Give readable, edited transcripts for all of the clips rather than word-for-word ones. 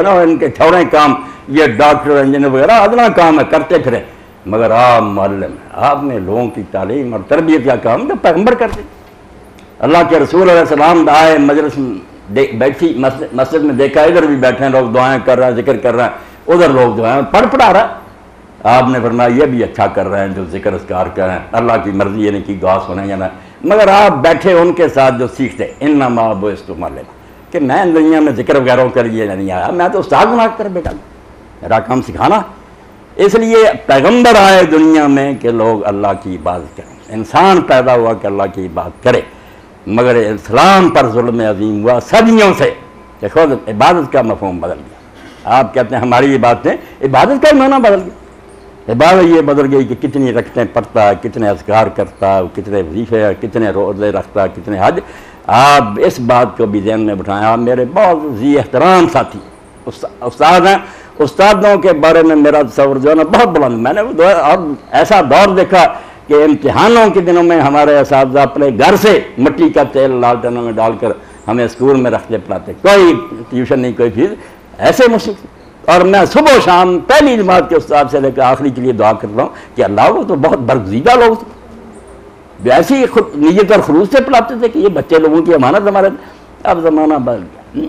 نا ان کے چھوڑیں کام، یہ ڈاکٹر انجینئر وغیرہ ادنا کام ہے کرتے پھریں، مگر آپ معلم ہیں، آپ نے لوگوں کی تعلیم اور تربیت کا کام تو پیغمبر کرتے۔ اللہ کے رسول علیہ السلام آئے مجلس بیٹھی مسجد میں، دیکھا ادھر بھی بیٹھے ہیں لوگ دعائیں کر رہے ہیں، ذکر کر رہے ہیں، ادھر لوگ جو ہیں پڑھا رہا ہے۔ آپ نے فرمایا یہ بھی اچھا کر رہے ہیں جو ذکر اذکار کر رہے ہیں، اللہ کی مرضی یعنی کہ دعا سنیں یا نہ، مگر آپ بیٹھے ان کے ساتھ جو سیکھتے انما بعثت معلما، کہ میں دنیا میں ذکر وغیرہ کے لیے نہیں آیا، میں تو استاد بنا کر بیٹھا، میرا کام سکھانا۔ اس لیے پیغمبر آئے دنیا میں کہ لوگ اللہ کی عبادت کریں، انسان پیدا ہوا کہ اللہ کی عبادت کرے، مگر اسلام پر ظلم عظیم ہوا صدیوں سے کہ خود عبادت کا مفہوم بدل گیا۔ آپ کہتے ہیں ہماری عبادتیں، عبادت کا معنی بدل گیا، عبادت یہ بدل گئی کہ کتنی رکعتیں پڑھتا ہے، کتنے اذکار کرتا ہے، کتنے وظیفے، کتنے روزے رکھتا ہے، کتنے حج۔ آپ اس بات کو بھی ذہن میں بٹھائیں۔ آپ میرے بہت ذی احترام ساتھی استاد ہیں، استادوں کے بارے میں میرا تصور جو ہے نا بہت بلند۔ میں نے ایسا دور دیکھا کہ امتحانوں کے دنوں میں ہمارے اساتذہ اپنے گھر سے مٹی کا تیل لالٹنوں میں ڈال کر ہمیں اسکول میں رکھتے پڑھاتے، کوئی ٹیوشن نہیں، کوئی فیس، ایسے مشکل۔ اور میں صبح و شام پہلی جماعت کے استاد سے لے کر آخری کے لیے دعا کرتا ہوں کہ اللہ وہ تو بہت برگزیدہ لوگ تھے، ایسی نیت اور خلوص سے پڑھاتے تھے کہ یہ بچے لوگوں کی امانت ہمارے۔ اب زمانہ بدل گیا،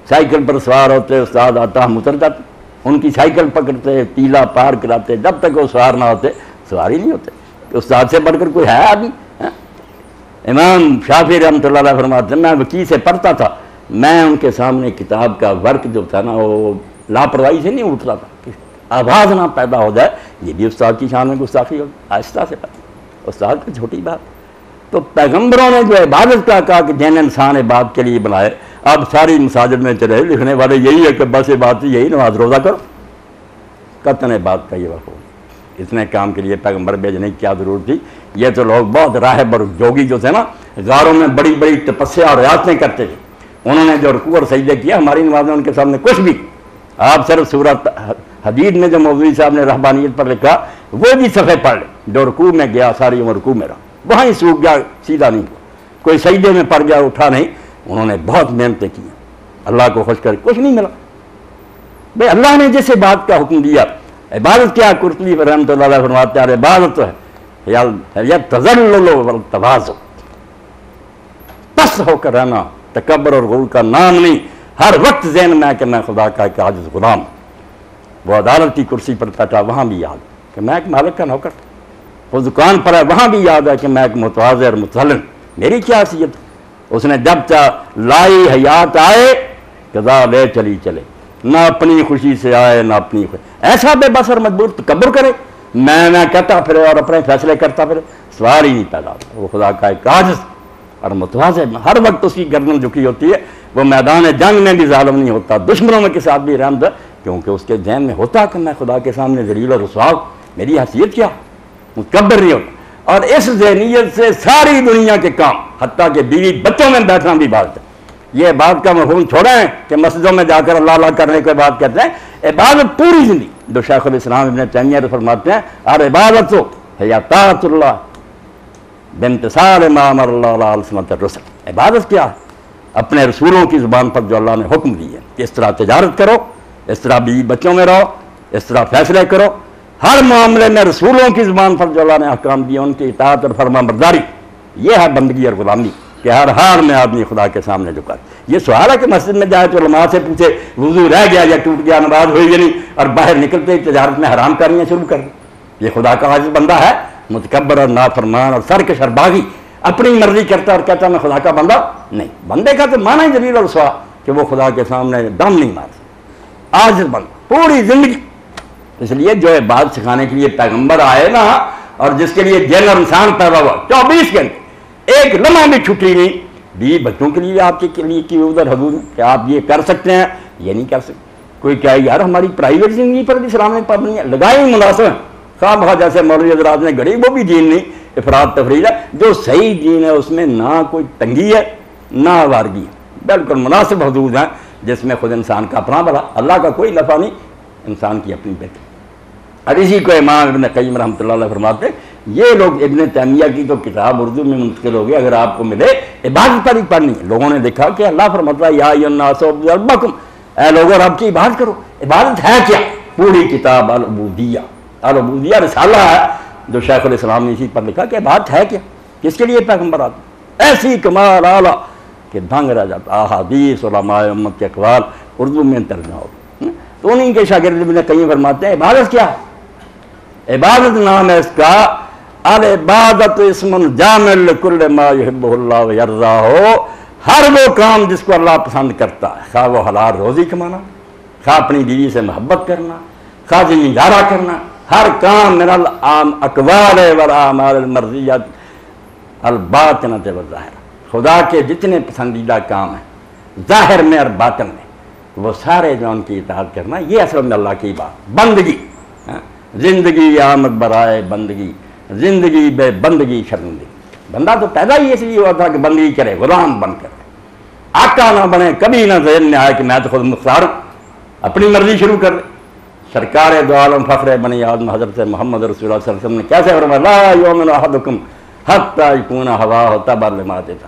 سائیکل پر سوار ہوتے، استاد آتا ہم اتر جاتے، ان کی سائیکل پکڑتے، ٹیلا پار کراتے، جب تک وہ سوار نہ ہوتے سوار ہی نہیں ہوتے۔ استاد سے پڑھ کر کوئی ہے آدمی؟ امام شافعی رحمۃ اللہ علیہ فرماتے ہیں میں وکیل سے پڑھتا تھا، میں ان کے سامنے کتاب کا ورق جو تھا نا وہ لاپرواہی سے نہیں اٹھتا تھا کہ آواز نہ پیدا ہو جائے، یہ بھی استاد کی شان میں گستاخی ہوگی، آہستہ سے پڑھتا، استاد کی چھوٹی بات۔ تو پیغمبروں نے جو عبادت کا کہا کہ جن انسان عبادت کے لیے بنائے، اب ساری مساجد میں چلے لکھنے والے یہی ہے کہ بس عبادت یہی نماز روزہ کرو، قطن عبادت کا یہ وقت ہو، اتنے کام کے لیے پیغمبر بھیجنے کی کیا ضرورت تھی؟ یہ تو لوگ بہت راہب اور جوگی جو تھے نا، غاروں میں بڑی بڑی تپسیا اور ریاستیں کرتے تھے، انہوں نے جو رکوع اور سجدے کیا، ہماری نمازیں ان کے سامنے کچھ بھی۔ آپ صرف سورۃ حدید میں جو مولوی صاحب نے رہبانیت پر لکھا وہ بھی صفحے پڑھ لیں، جو رکوع میں گیا ساری عمر رکوع میں رہا، وہاں ہی سوکھ گیا، سیدھا نہیں ہوا، کوئی سجدے میں پڑ گیا اٹھا نہیں۔ انہوں نے بہت محنتیں کی، اللہ کو خوش کر کچھ نہیں ملا۔ بھئی اللہ نے جس بات کا حکم دیا، عبادت کیا؟ قرطبی رحمۃ اللہ علیہ فرماتے ہیں عبادت تو ہے یا تذلل والتواضع، پست ہو کر رہنا، تکبر اور غرور کا نام نہیں، ہر وقت ذہن میں کہ میں خدا کا ایک عاجز غلام، وہ عدالت کی کرسی پر بیٹھا وہاں بھی یاد کہ میں ایک مالک کا نوکر، وہ دکان پر ہے وہاں بھی یاد ہے کہ میں ایک متواضع اور متظلم، میری کیا حیثیت؟ اس نے جب لائی حیات آئے قضا لے چلی چلے، نہ اپنی خوشی سے آئے نہ اپنی خوشی، ایسا بے بس اور مجبور تکبر کرے، میں کہتا پھرے اور اپنے فیصلے کرتا پھرے، سوال ہی نہیں پیدا ہوتا۔ وہ خدا کا ایک عاجز اور متواضع، ہر وقت اس کی گردن جھکی ہوتی ہے، وہ میدان جنگ میں بھی ظالم نہیں ہوتا، دشمنوں میں کے ساتھ بھی رحمت، کیونکہ اس کے ذہن میں ہوتا کہ میں خدا کے سامنے ذلیل اور رسوا، میری حیثیت کیا، متکبر نہیں ہوتا۔ اور اس ذہنیت سے ساری دنیا کے کام، حتیٰ کہ بیوی بچوں میں بیٹھنا بھی عبادت ہے۔ یہ بات کا مفہوم چھوڑیں کہ مسجدوں میں جا کر اللہ اللہ کرنے کے بعد کہتے ہیں عبادت پوری زندگی، جو شیخ الاسلام ابن تیمیہ فرماتے ہیں اور عبادت تو ہے طاعت اللہ بامتثال ما امر اللہ علی السنۃ الرسل، عبادت کیا ہے؟ اپنے رسولوں کی زبان پر جو اللہ نے حکم دی ہے کہ اس طرح تجارت کرو، اس طرح بیوی بچوں میں رہو، اس طرح فیصلے کرو، ہر معاملے میں رسولوں کی زبان پر جو اللہ نے احکام دیے ان کی اطاعت اور فرما برداری، یہ ہے بندگی اور غلامی کہ ہر حال میں آدمی خدا کے سامنے جھکا۔ یہ سوال ہے کہ مسجد میں جائے تو علماء سے پوچھے وضو رہ گیا یا ٹوٹ گیا، نماز ہوئی یا نہیں، اور باہر نکلتے ہی تجارت میں حرام کاریاں شروع کر دی۔ یہ خدا کا عاجز بندہ ہے، متکبر اور نافرمان اور سرکش اور باغی، اپنی مرضی کرتا اور کہتا میں خدا کا بندہ نہیں۔ بندے کا تو معنی ہی ذلیل اور رسوا کہ وہ خدا کے سامنے دم نہیں مارتا، عاجز بندہ پوری زندگی۔ اس لیے جو بات سکھانے کے لیے پیغمبر آئے نا، اور جس کے لیے جن اور انسان پیدا ہوا 24 گھنٹے ایک لمحہ بھی چھٹی نہیں، بھی بچوں کے لیے آپ کے لیے کی ادھر حدود ہے کہ آپ یہ کر سکتے ہیں یہ نہیں کر سکتے۔ کوئی کہے یار ہماری پرائیویٹ زندگی پر بھی اسلام نے پابندیاں لگائی مناسب ہیں، خواہ بخواہ جیسے مولوی حضرات نے گھڑی، وہ بھی دین نہیں، افراد تفریح ہے۔ جو صحیح دین ہے اس میں نہ کوئی تنگی ہے نہ آوارگی ہے، بالکل مناسب حدود ہیں جس میں خود انسان کا اپنا بھلا، اللہ کا کوئی نفع نہیں، انسان کی اپنی بہتری۔ اور اسی کو امام ابن قیم رحمۃ اللہ علیہ فرماتے ہیں یہ لوگ ابن تیمیہ کی تو کتاب اردو میں منتقل ہو گئی، اگر آپ کو ملے عبادت پر ہی پڑھنی ہے۔ لوگوں نے دیکھا کہ اللہ فرماتا ہے یا ایھا الناس اعبدوا ربکم، اے لوگوں رب کی عبادت کرو. عبادت ہے کیا؟ پوری کتاب العبودیہ رسالہ ہے جو شیخ الاسلام نے اسی پر لکھا کہ عبادت ہے کیا، کس کے لیے پیغمبر آتے. ایسی کمال اعلیٰ کہ دھنگ رہ جاتا. احادیث علماء امت کے اقوال اردو میں ترجمہ ہو. تو انہیں کے شاگرد نے کئی فرماتے ہیں عبادت کیا ہے؟ عبادت نام ہے اس کا العبادت اسم جامع لکل ما یحبہ اللہ ویرضا ہو. ہر وہ کام جس کو اللہ پسند کرتا ہے، خواہ وہ حلال روزی کمانا، خواہ اپنی بیوی سے محبت کرنا، خواہ زمیندارہ کرنا، ہر کام من الاقوال والاعمال المرضیۃ الباطنۃ والظاہرہ. خدا کے جتنے پسندیدہ کام ہیں ظاہر میں اور باطن میں، وہ سارے جو ان کی اطاعت کرنا، یہ اصل میں اللہ کی بات بندگی. زندگی آمد برائے بندگی، زندگی بے بندگی شرمندگی. بندہ تو پیدا ہی اس لیے ہوا تھا کہ بندگی کرے، غلام بن کر آقا نہ بنے. کبھی نہ ذہن میں آئے کہ میں تو خود مختار ہوں، اپنی مرضی شروع کر دے. سرکار دو عالم فخر بنی آدم حضرت محمد رسول اللہ صلی اللہ علیہ وسلم نے کیسے فرمایا لا یؤمن احدکم حتی یکون ہواہ تبعا لما اتیت.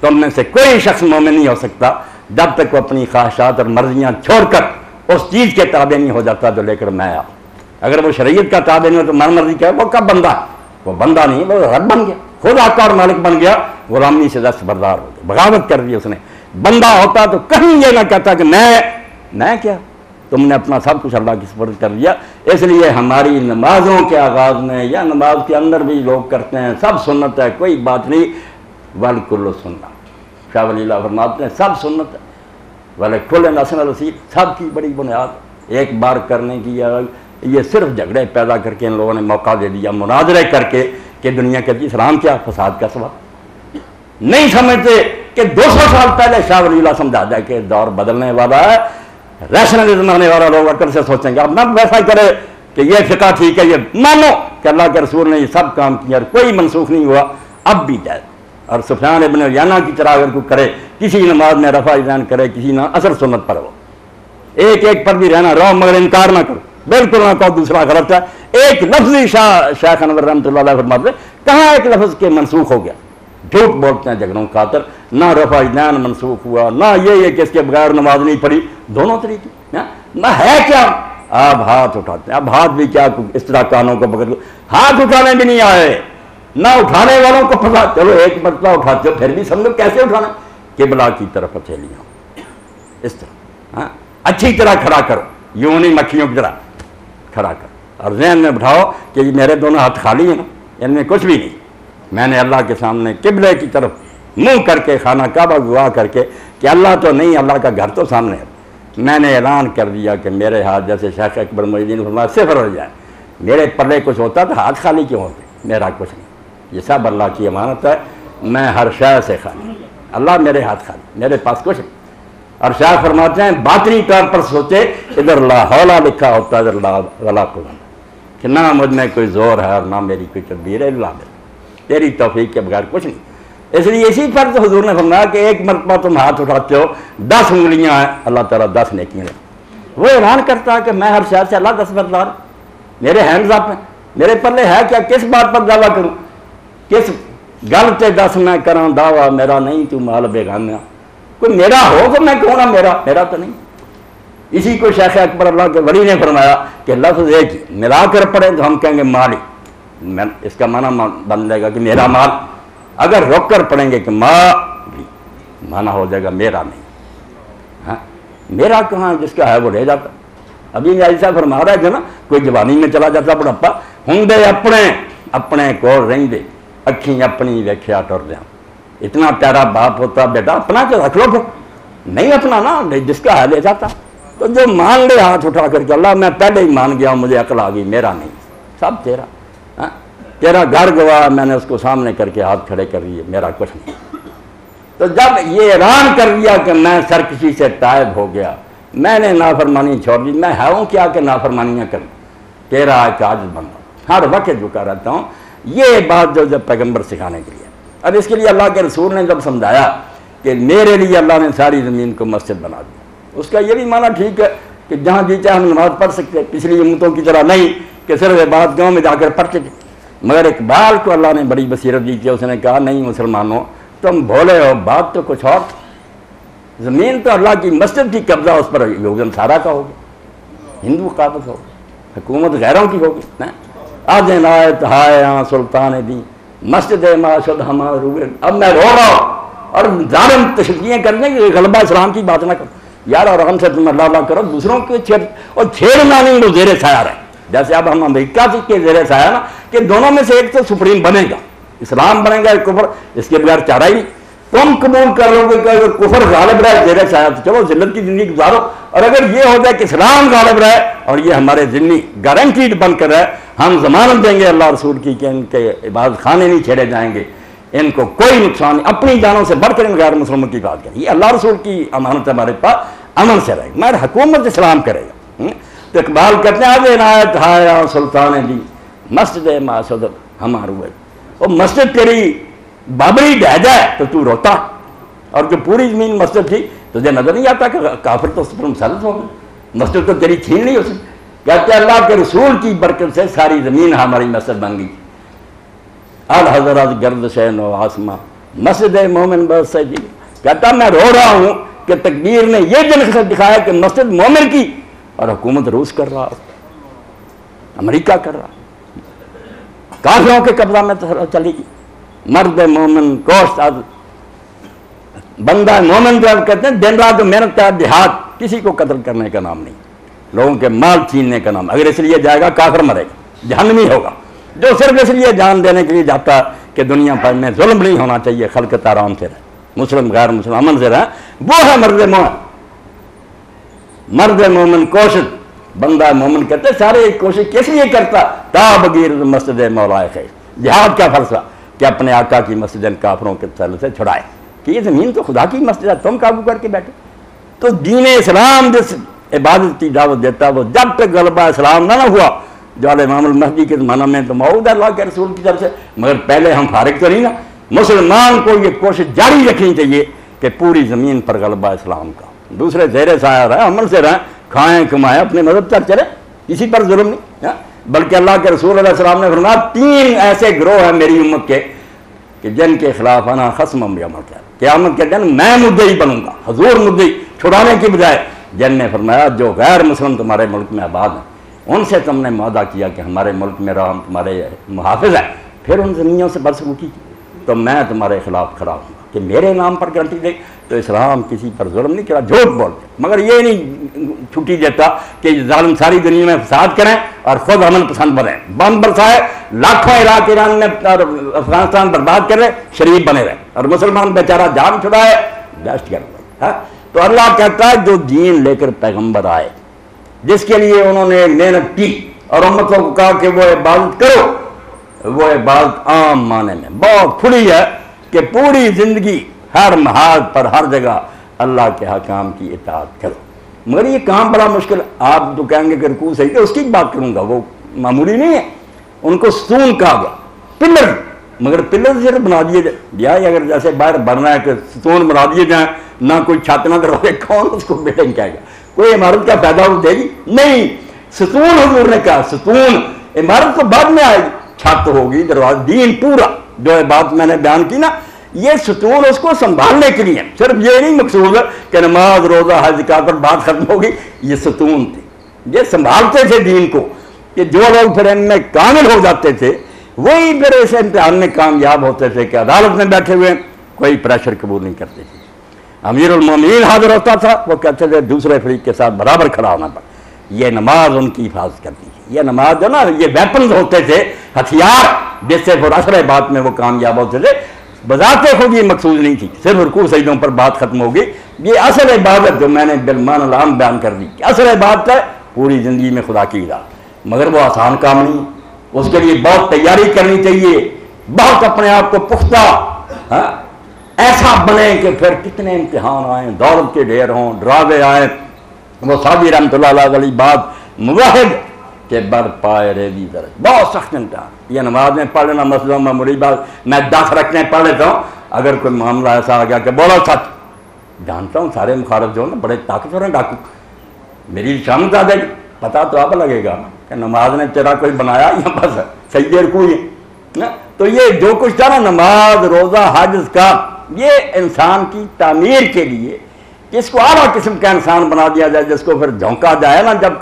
تم میں سے کوئی شخص مومن نہیں ہو سکتا جب تک وہ اپنی خواہشات اور مرضیاں چھوڑ کر اس چیز کے تابع نہیں ہو جاتا جو لے کر میں آیا. اگر وہ شریعت کا تابع نہیں ہو تو من مرضی کیا ہے، وہ کب بندہ ہے؟ وہ بندہ نہیں، وہ رب بن گیا، خود آقا اور مالک بن گیا، غلامی سے دست بردار ہو گیا، بغاوت کر دی اس نے. بندہ ہوتا تو کہیں یہ نہ کہتا کہ میں کیا، تم نے اپنا سب کچھ اللہ کی سپرد کر دیا. اس لیے ہماری نمازوں کے آغاز میں یا نماز کے اندر بھی لوگ کرتے ہیں سب سنت ہے، کوئی بات نہیں. وَلْكُلُّ سُنَّةٌ، شاہ ولی اللہ فرماتے ہیں سب سنت ہے. وَلِكُلٍّ أَصْلٌ رَصِيدٌ، سب کی بڑی بنیاد ایک بار کرنے کی. یہ صرف جھگڑے پیدا کر کے ان لوگوں نے موقع دے دیا، مناظرے کر کے کہ دنیا کہتی اسلام کیا، فساد کا سبب. نہیں سمجھتے کہ 200 سال پہلے شاہ ولی اللہ سمجھا دیا کہ دور بدلنے والا ہے، ریشنلزم آنے والا. لوگ عقل سے سوچیں گے اب نہ ویسا ہی کرے کہ یہ فقہ ٹھیک ہے، یہ مانو کہ اللہ کے رسول نے یہ سب کام کیا اور کوئی منسوخ نہیں ہوا، اب بھی جائے. اور سفیان ابن عیینہ کی طرح اگر کوئی کرے، کسی نماز میں رفع یدین کرے، کسی نہ اثر سنت پر ہو، ایک پر بھی رہنا رہو مگر انکار نہ کرو، بالکل نہ کہو دوسرا غلط ہے. ایک لفظ ہی شیخ انور رحمۃ اللہ علیہ فرماتے ہیں کہاں ایک لفظ کے منسوخ ہو گیا. جھوٹ بولتے ہیں جھگڑوں خاطر. نہ رفع یدین منسوخ ہوا، نہ یہ کہ اس کے بغیر نماز نہیں پڑھی. دونوں طریقے نہ ہے کیا. آپ ہاتھ اٹھاتے ہیں، اب ہاتھ بھی کیا اس طرح کانوں کو پکڑ، ہاتھ اٹھانے بھی نہیں آئے، نہ اٹھانے والوں کو پتا. چلو ایک مرتبہ اٹھاتے ہو پھر بھی سمجھو کیسے اٹھانا. قبلہ کی طرف ہتھیلیاں اس طرح اچھی طرح کھڑا کرو، یوں نہیں مکھیوں کی طرح کھڑا کرو، اور ذہن میں بٹھاؤ کہ میرے دونوں ہاتھ خالی ہیں نا، ان میں کچھ بھی نہیں. میں نے اللہ کے سامنے قبلے کی طرف منہ کر کے خانہ کعبہ گواہ کر کے کہ اللہ تو نہیں، اللہ کا گھر تو سامنے ہے. میں نے اعلان کر دیا کہ میرے ہاتھ جیسے شیخ اکبر محی الدین فرمایا صفر ہو جائے. میرے پلے کچھ ہوتا تو ہاتھ خالی کیوں ہوتے؟ میرا کچھ نہیں، یہ سب اللہ کی امانت ہے. میں ہر شے سے خالی، اللہ میرے ہاتھ خالی، میرے پاس کچھ نہیں. اور شاہ فرماتے ہیں باطنی طور پر سوچے ادھر لا حولا لکھا ہوتا ہے، ادھر لا ولا قوت، کہ نہ مجھ میں کوئی زور ہے اور نہ میری کوئی تدبیر ہے، اللہ تیری توفیق کے بغیر کچھ نہیں. اس لیے اسی پر تو حضور نے فرمایا کہ ایک مرتبہ تم ہاتھ اٹھاتے ہو 10 انگلیاں ہیں، اللہ تعالیٰ 10 نیکیاں دے. وہ اعلان کرتا ہے کہ میں ہر شہر سے اللہ دستبردار، میرے ہینڈز اپ ہیں، میرے پلے ہے کیا، کس بات پر دعویٰ کروں، کس گل تے دس میں کراں دعویٰ، میرا نہیں تو مال بیگانہ. کوئی میرا ہو تو میں کہوں گا میرا تو نہیں. اسی کو شیخ اکبر اللہ کے ولی نے فرمایا کہ لفظ ایک ہی ملا کر پڑھیں تو ہم کہیں گے مال ہی، اس کا معنی بن جائے گا کہ میرا مال. اگر رک کر پڑھیں گے کہ ماں بھی، معنی ہو جائے گا میرا نہیں. میرا کہاں، جس کا ہے وہ لے جاتا. ابھی ایسا فرما رہا ہے نا، کوئی جوانی میں چلا جاتا بڑھاپا، ہوں دے اپنے کو رہیں دے اکھیں اپنی ویکھیا ٹر دیا. اتنا پیارا باپ ہوتا بیٹا اپنا تو رکھ لو، پھر نہیں اپنا نا جس کا ہے لے جاتا. تو جو مان لے ہاتھ اٹھا کر کے اللہ میں پہلے ہی مان گیا، مجھے عقل آ گئی، میرا نہیں، سب تیرا گھر گواہ، میں نے اس کو سامنے کر کے ہاتھ کھڑے کر دیے، میرا کچھ نہیں. تو جب یہ اعلان کر دیا کہ میں سرکشی سے تائب ہو گیا، میں نے نافرمانی چھوڑ دی، میں ہوں کیا کہ نافرمانیاں کروں، تیرا ایک عاجز بندہ ہر وقت جھکا رہتا ہوں. یہ بات جو جب پیغمبر سکھانے کے لیے، اب اس کے لیے اللہ کے رسول نے جب سمجھایا کہ میرے لیے اللہ نے ساری زمین کو مسجد بنا دی، اس کا یہ بھی معنی ٹھیک ہے کہ جہاں جی چاہے ہم نماز پڑھ سکتے ہیں، پچھلی امتوں کی طرح نہیں کہ صرف عبادت گاؤں میں جا کر پڑھتے تھے. مگر اقبال کو اللہ نے بڑی بصیرت دی کہ اس نے کہا نہیں مسلمانوں تم بھولے ہو، بات تو کچھ اور. زمین تو اللہ کی مسجد کی قبضہ اس پر یہود نصارہ کا ہوگا، ہندو قابض ہوگا، حکومت غیروں کی ہوگی۔ آج عنایت ہائے سلطان دی مسجد معاشد ہمارا روئے۔ اب میں رو رہا ہوں اور ظالم تشریحیں کرنے کی غلبہ اسلام کی بات نہ کرو یار، اور ہم سے تم اللہ اللہ کرو، دوسروں کے اور چھیڑنا نہیں، وہ زیر سایہ رہے۔ جیسے اب ہم امریکہ کے زیر سایہ نا کہ دونوں میں سے ایک تو سپریم بنے گا، اسلام بنے گا ایک کفر، اس کے بغیر چارہ ہی نہیں۔ تم قبول کر لو گے کہ اگر کفر غالب رہے زیر سایہ تو چلو ذلت کی زندگی گزارو، اور اگر یہ ہو جائے کہ اسلام غالب رہے اور یہ ہمارے ذمہ گارنٹیڈ بن کر رہے، ہم ضمانت دیں گے اللہ رسول کی کہ ان کے عبادت خانے نہیں چھیڑے جائیں گے، ان کو کوئی نقصان نہیں، اپنی جانوں سے بڑھ کر ان غیر مسلموں کی بات کریں۔ یہ اللہ رسول کی امانت ہمارے پاس امن سے رہے گی، مگر حکومت اسلام کرے گا۔ تو اقبال کہتے ہیں آج عنایت ہائے سلطان دی مسجد معصد ہمارا ہوئے، وہ مسجد تیری بابری ڈہ جائے تو تو روتا، اور جو پوری زمین مسجد تھی تجھے نظر نہیں آتا کہ کافر تو اس پر مسلط ہو گئے، مسجد تو تیری چھین نہیں ہو سکتی۔ کہتے ہیں اللہ کے رسول کی برکت سے ساری زمین ہماری مسجد بن گئی۔ الحضرت گرد شین و آسماں مسجد مومن بس سے جی، کہتا میں رو رہا ہوں کہ تقدیر نے یہ دل دکھایا کہ مسجد مومن کی اور حکومت روس کر رہا، امریکہ کر رہا، کافروں کے قبضہ میں چلی گئی۔ مرد مومن کوشت بندہ مومن جو کہتے ہیں دن رات جو محنت کا دیہات، کسی کو قتل کرنے کا نام نہیں، لوگوں کے مال چھیننے کا نام۔ اگر اس لیے جائے گا کافر مرے گا، جہنمی ہوگا۔ جو صرف اس لیے جان دینے کے لیے جاتا کہ دنیا پر میں ظلم نہیں ہونا چاہیے، خلقت آرام سے رہے، مسلم غیر مسلم امن سے رہے، وہ ہے مرد مومن۔ مرد مومن کوشت بندہ مومن کہتے ہیں سارے کوشش کس لیے کرتا تا بغیر مسجد مولا خیر، جہاد کا فلسفہ کہ اپنے آقا کی مسجد ان کافروں کے تسلط سے چھڑائے کہ یہ زمین تو خدا کی مسجد ہے، تم قابو کر کے بیٹھے۔ تو دین اسلام جس عبادت کی دعوت دیتا وہ جب تک غلبہ اسلام نہ ہوا، جو امام المہدی کے زمانہ میں تو موعود ہے اللہ کے رسول کی طرف سے، مگر پہلے ہم فارغ تو نہیں نا۔ مسلمان کو یہ کوشش جاری رکھنی چاہیے کہ پوری زمین پر غلبہ اسلام کا، دوسرے زیر سایہ رہے، عمل سے رہیں، کھائیں کمائیں، اپنے مذہب پر چلے، کسی پر ظلم نہیں۔ بلکہ اللہ کے رسول علیہ السلام نے فرمایا 3 ایسے گروہ ہیں میری امت کے کہ جن کے خلاف انا خصم یوم القیامہ، قیامت کے دن میں مدعی بنوں گا، حضور مدعی چھڑانے کی بجائے۔ جن نے فرمایا جو غیر مسلم تمہارے ملک میں آباد ہیں ان سے تم نے معاہدہ کیا کہ ہمارے ملک میں رہو، ہم تمہارے محافظ ہیں، پھر ان زمینوں سے برسلوکی کی تو میں تمہارے خلاف کھڑا ہوں گا کہ میرے نام پر گارنٹی دے۔ تو اسلام کسی پر ظلم نہیں کرا، جھوٹ بولتے، مگر یہ نہیں چھٹی دیتا کہ ظالم ساری دنیا میں فساد کریں اور خود امن پسند بنیں، بم برسائے، لاکھوں عراق ایران میں اور افغانستان برباد کر رہے، شریف بنے رہے، اور مسلمان بیچارہ جان چھڑائے دہشت گرد۔ تو اللہ کہتا ہے جو دین لے کر پیغمبر آئے، جس کے لیے انہوں نے محنت کی اور امتوں کو کہا کہ وہ عبادت کرو، وہ عبادت عام معنی میں بہت کھلی ہے کہ پوری زندگی ہر محاذ پر ہر جگہ اللہ کے حکام کی اطاعت کرو۔ مگر یہ کام بڑا مشکل، آپ تو کہیں گے کہ رکوع صحیح ہے، اس کی بات کروں گا، وہ معمولی نہیں ہے۔ ان کو ستون کہا گیا، پلر، مگر پلر صرف بنا دیے جائے، اگر جیسے باہر بننا ہے کہ ستون بنا دیے جائیں، نہ کوئی چھت نہ دروازے، کون اس کو بلڈنگ کہے گا؟ کوئی عمارت کا فائدہ وہ دے گی؟ نہیں، ستون حضور نے کہا، ستون عمارت تو بعد میں آئے گی، چھت ہوگی، دروازہ، دین پورا جو بات میں نے بیان کی نا، یہ ستون اس کو سنبھالنے کے لیے، صرف یہ نہیں مقصود ہے کہ نماز روزہ حج زکات پر بات ختم ہوگی، یہ ستون تھے، یہ سنبھالتے تھے دین کو، کہ جو لوگ پھر ان میں کامل ہو جاتے تھے وہی پھر اس امتحان میں کامیاب ہوتے تھے کہ عدالت میں بیٹھے ہوئے کوئی پریشر قبول نہیں کرتے تھے۔ امیر المومنین حاضر ہوتا تھا، وہ کہتے تھے دوسرے فریق کے ساتھ برابر کھڑا ہونا پڑا، یہ نماز ان کی حفاظت کرتی ہے۔ یہ نماز جو نا، یہ ویپنز ہوتے تھے، ہتھیار جس سے پھر اثر بات میں وہ کامیاب ہوتے تھے۔ بذات خود یہ مقصود نہیں تھی صرف رکوع سجدوں پر بات ختم ہوگی، یہ اصل عبادت جو میں نے بالمان العام بیان کر دی کہ اصل عبادت ہے پوری زندگی میں خدا کی عبادت، مگر وہ آسان کام نہیں، اس کے لیے بہت تیاری کرنی چاہیے، بہت اپنے آپ کو پختہ ایسا بنے کہ پھر کتنے امتحان آئیں، دولت کے ڈھیر ہوں، ڈراوے آئیں۔ وہ صحابی رحمۃ اللہ علیہ والی بات موحد کہ بر پائے ریزی درج، بہت سخت امتحان۔ یہ نماز میں پڑھ لینا مسئلہ معمولی بات، میں 10 رکھنے پڑھ لیتا ہوں، اگر کوئی معاملہ ایسا آ گیا کہ بولو سچ، جانتا ہوں سارے مخالف جو نا بڑے طاقتور ہیں ڈاکو، میری شامت آ جائے گی، پتہ تو اب لگے گا کہ نماز نے تیرا کوئی بنایا یا بس سجدے رکوع ہے۔ تو یہ جو کچھ تھا نا، نماز روزہ حج کا، یہ انسان کی تعمیر کے لیے کہ اس کو اعلیٰ قسم کا انسان بنا دیا جائے، جس کو پھر جھونکا جائے نا جب